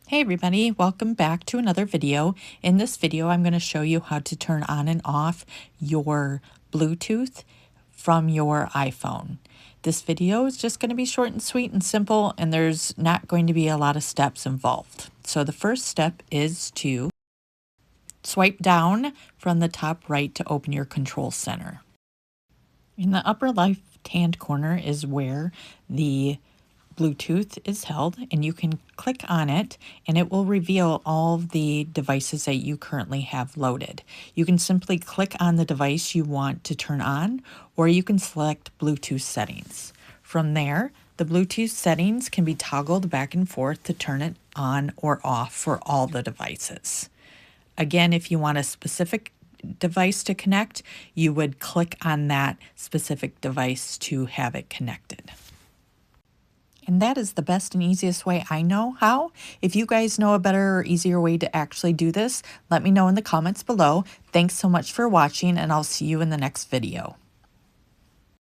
Hey everybody, welcome back to another video. In this video, I'm going to show you how to turn on and off your Bluetooth from your iPhone. This video is just going to be short and sweet and simple, and there's not going to be a lot of steps involved. So the first step is to swipe down from the top right to open your control center. In the upper left-hand corner is where the Bluetooth is held, and you can click on it and it will reveal all of the devices that you currently have loaded. You can simply click on the device you want to turn on, or you can select Bluetooth settings. From there, the Bluetooth settings can be toggled back and forth to turn it on or off for all the devices. Again, if you want a specific device to connect, you would click on that specific device to have it connected. And that is the best and easiest way I know how. If you guys know a better or easier way to actually do this, let me know in the comments below. Thanks so much for watching, and I'll see you in the next video.